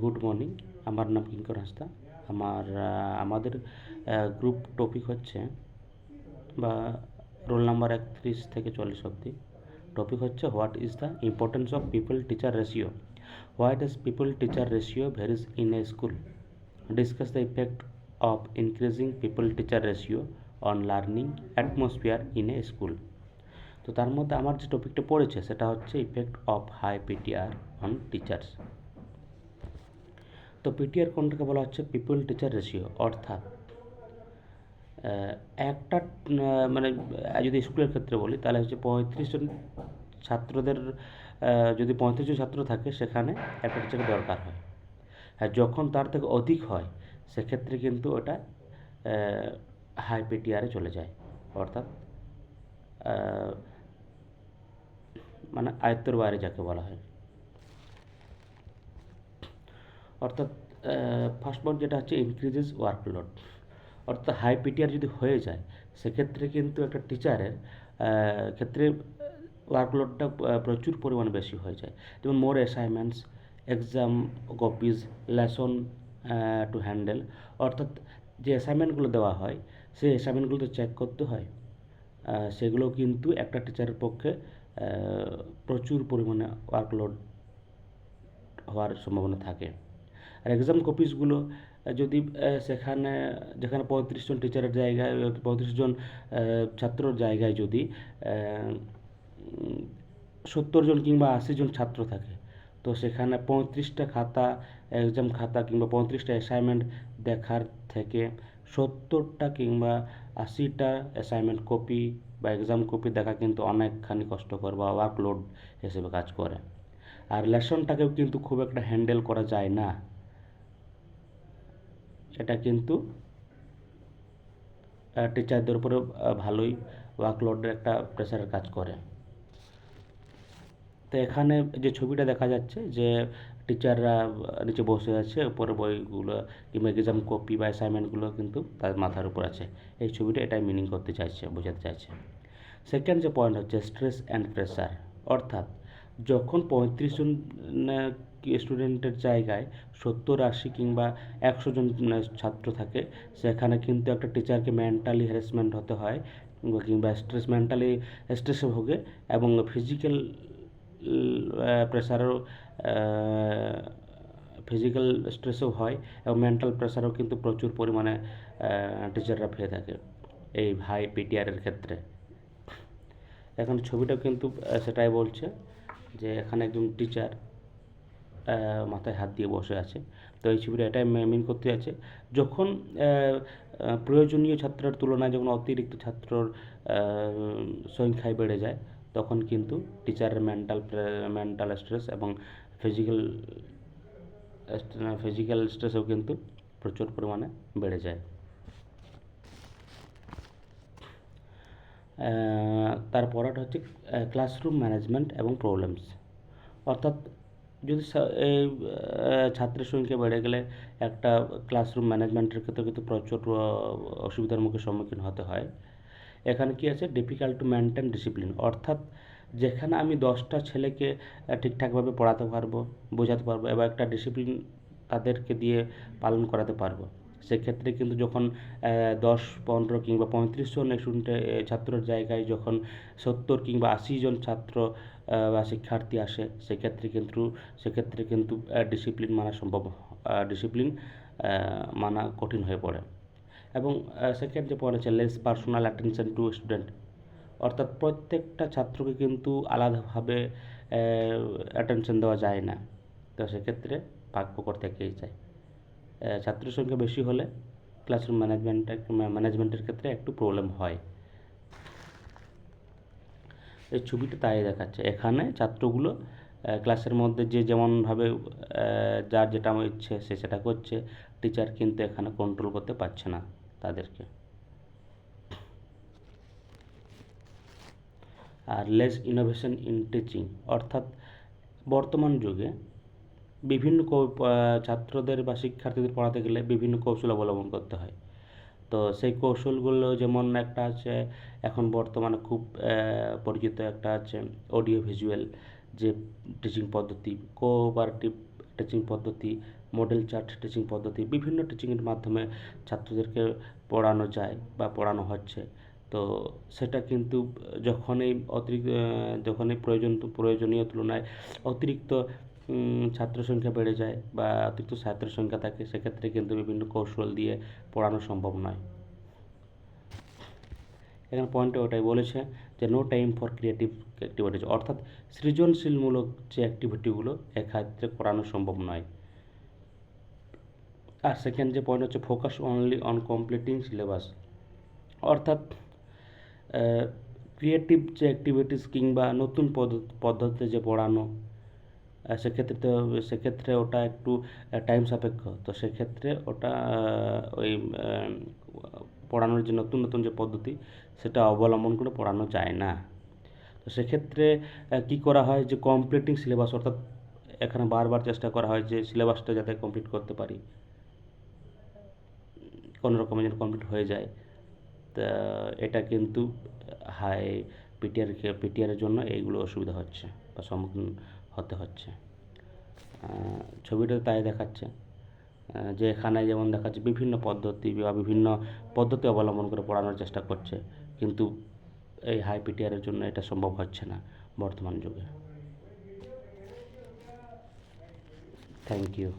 Good morning, আমার নাম কিঙ্কর হাঁসদা। আমাদের গ্রুপ টপিক হচ্ছে বা রোল নাম্বার 31 থেকে 40 অবধি টপিক হচ্ছে what is the importance of people teacher ratio, why does people teacher ratio varies in a school, discuss the effect of increasing people teacher ratio on learning atmosphere in a school. তো তার মধ্যে আমার যে টপিকটা পড়েছে সেটা হচ্ছে effect of high PTR on teachers. তো পিটিআর কোনটাকে বলা হচ্ছে পিপল টিচার রেশিও, অর্থাৎ একটা মানে যদি স্কুলের ক্ষেত্রে বলি তাহলে হচ্ছে 35 জন ছাত্রদের, যদি 35 জন ছাত্র থাকে সেখানে একটা টিচারের দরকার হয়। হ্যাঁ, যখন তার থেকে অধিক হয় সেক্ষেত্রে কিন্তু ওটা হাই পিটিআরে চলে যায়, অর্থাৎ মানে আয়ত্তর বাইরে যাকে বলা হয়। অর্থাৎ ফার্স্ট পয়েন্ট যেটা হচ্ছে ইনক্রিজেস ওয়ার্কলোড, অর্থাৎ হাই পিটিআর যদি হয়ে যায় সেক্ষেত্রে কিন্তু একটা টিচারের ক্ষেত্রে ওয়ার্কলোডটা প্রচুর পরিমাণে বেশি হয়ে যায়। যেমন more assignments, exam copies, lesson to handle, অর্থাৎ যে অ্যাসাইনমেন্টগুলো দেওয়া হয় সেই অ্যাসাইনমেন্টগুলো তো চেক করতে হয়, সেগুলো কিন্তু একটা টিচারের পক্ষে প্রচুর পরিমাণে ওয়ার্কলোড হওয়ার সম্ভাবনা থাকে। আর এক্সাম কপিসগুলো যদি সেখানে যেখানে 35 জন টিচারের জায়গায় 35 জন ছাত্রর জায়গায় যদি 70 জন কিংবা 80 জন ছাত্র থাকে, তো সেখানে 35টা খাতা, এক্সাম খাতা কিংবা 35টা অ্যাসাইনমেন্ট দেখার থেকে 70টা কিংবা 80টা অ্যাসাইনমেন্ট কপি বা এক্সাম কপি দেখা কিন্তু অনেকখানি কষ্টকর বা ওয়ার্কলোড হিসেবে কাজ করে। আর লেসনটাকেও কিন্তু খুব একটা হ্যান্ডেল করা যায় না, এটা কিন্তু টিচারদের উপরে ভালোই ওয়ার্কলোডের একটা প্রেশারের কাজ করে। তো এখানে যে ছবিটা দেখা যাচ্ছে যে টিচাররা নিচে বসে আছে, উপরে বইগুলো কিংবা এক্সাম কপি বা অ্যাসাইনমেন্টগুলো কিন্তু তার মাথার উপর আছে। এই ছবিটা এটাই মিনিং করতে চাইছে, বোঝাতে চাইছে। সেকেন্ড যে পয়েন্ট হচ্ছে স্ট্রেস অ্যান্ড প্রেশার, অর্থাৎ যখন 35 জন স্টুডেন্টের জায়গায় 70, 80 কিংবা 100 জন ছাত্র থাকে, সেখানে কিন্তু একটা টিচারকে মেন্টালি হ্যারাসমেন্ট হতে হয় কিংবা মেন্টালি স্ট্রেসে ভোগে এবং ফিজিক্যাল প্রেশারও, ফিজিক্যাল স্ট্রেসও হয় এবং মেন্টাল প্রেশারও কিন্তু প্রচুর পরিমাণে টিচাররা পেয়ে থাকে এই হাই পিটিআরের ক্ষেত্রে। এখন ছবিটাও কিন্তু সেটাই বলছে যে এখানে একজন টিচার মাথায় হাত দিয়ে বসে আছে। তো এই ছবিটা এটাই মিন করতে আছে, যখন প্রয়োজনীয় ছাত্রের তুলনায় যখন অতিরিক্ত ছাত্রর সংখ্যায় বেড়ে যায় তখন কিন্তু টিচারের মেন্টাল স্ট্রেস এবং ফিজিক্যাল স্ট্রেসও কিন্তু প্রচুর পরিমাণে বেড়ে যায়। তারপরটা হচ্ছে ক্লাসরুম ম্যানেজমেন্ট এবং প্রবলেমস, অর্থাৎ যদি এই ছাত্রের সংখ্যা বেড়ে গেলে একটা ক্লাসরুম ম্যানেজমেন্টের ক্ষেত্রে কিন্তু প্রচুর অসুবিধার মুখে সম্মুখীন হতে হয়। এখানে কি আছে, ডিফিকাল্ট টু মেনটেন ডিসিপ্লিন, অর্থাৎ যেখানে আমি 10টা ছেলেকে ঠিকঠাকভাবে পড়াতে পারবো, বোঝাতে পারবো এবং একটা ডিসিপ্লিন তাদেরকে দিয়ে পালন করাতে পারবো, সেক্ষেত্রে কিন্তু যখন 10, 15 কিংবা 35 জন ছাত্রের জায়গায় যখন 70 কিংবা 80 জন ছাত্র বা শিক্ষার্থী আসে সেক্ষেত্রে কিন্তু ডিসিপ্লিন মানা কঠিন হয়ে পড়ে। এবং সেকেন্ড যে পয়েন্ট আছে less personal attention to student, অর্থাৎ প্রত্যেকটা ছাত্রকে কিন্তু আলাদাভাবে অ্যাটেনশন দেওয়া যায় না, তো সেক্ষেত্রে ভাগ থেকেই যায়। ছাত্রের সংখ্যা বেশি হলে ক্লাসরুম ম্যানেজমেন্টের ক্ষেত্রে একটু প্রবলেম হয়। এই ছবিটা তাই দেখাচ্ছে, এখানে ছাত্রগুলো ক্লাসের মধ্যে যে যেমনভাবে যার যেটা ইচ্ছে সে সেটা করছে, টিচার কিন্তু এখানে কন্ট্রোল করতে পারছে না তাদেরকে। আর লেস ইনোভেশন ইন টিচিং, অর্থাৎ বর্তমান যুগে বিভিন্ন ছাত্রদের বা শিক্ষার্থীদের পড়াতে গেলে বিভিন্ন কৌশল অবলম্বন করতে হয়। তো সেই কৌশলগুলো যেমন একটা আছে এখন বর্তমানে খুব পরিচিত, একটা আছে অডিও ভিজুয়াল যে টিচিং পদ্ধতি, কোঅপারেটিভ টিচিং পদ্ধতি, মডেল চার্ট টিচিং পদ্ধতি, বিভিন্ন টিচিংয়ের মাধ্যমে ছাত্রদেরকে পড়ানো যায় বা পড়ানো হচ্ছে। তো সেটা কিন্তু যখনই প্রয়োজনীয় তুলনায় অতিরিক্ত ছাত্র সংখ্যা বেড়ে যায় বা অতিরিক্ত ছাত্রের সংখ্যা থাকে, সেক্ষেত্রে কিন্তু বিভিন্ন কৌশল দিয়ে পড়ানো সম্ভব নয়। এখানে পয়েন্টে ওটাই বলেছে যে no time for creative activities, অর্থাৎ সৃজনশীলমূলক যে অ্যাক্টিভিটিগুলো এক্ষেত্রে করানো সম্ভব নয়। আর সেকেন্ড যে পয়েন্ট হচ্ছে focus only on completing syllabus, অর্থাৎ ক্রিয়েটিভ যে অ্যাক্টিভিটিস কিংবা নতুন পদ্ধতিতে যে পড়ানো, সেক্ষেত্রে ওটা একটু টাইম সাপেক্ষ। তো সেক্ষেত্রে ওটা ওই পড়ানোর যে নতুন নতুন যে পদ্ধতি, সেটা অবলম্বন করে পড়ানো যায় না। তো সেক্ষেত্রে কী করা হয় যে কমপ্লিটিং সিলেবাস, অর্থাৎ এখানে বারবার চেষ্টা করা হয় যে সিলেবাসটা যাতে কমপ্লিট করতে পারি, কোনো রকমের যেন কমপ্লিট হয়ে যায়। তা এটা কিন্তু হাই পিটিআরের জন্য এইগুলো অসুবিধা হচ্ছে বা সম্মুখীন হতে হচ্ছে। ছবিটাতে তাই দেখাচ্ছে যে এখানে যেমন দেখাচ্ছে বিভিন্ন পদ্ধতি অবলম্বন করে পড়ানোর চেষ্টা করছে, কিন্তু এই হাই পিটিআরের জন্য এটা সম্ভব হচ্ছে না বর্তমান যুগে। Thank you.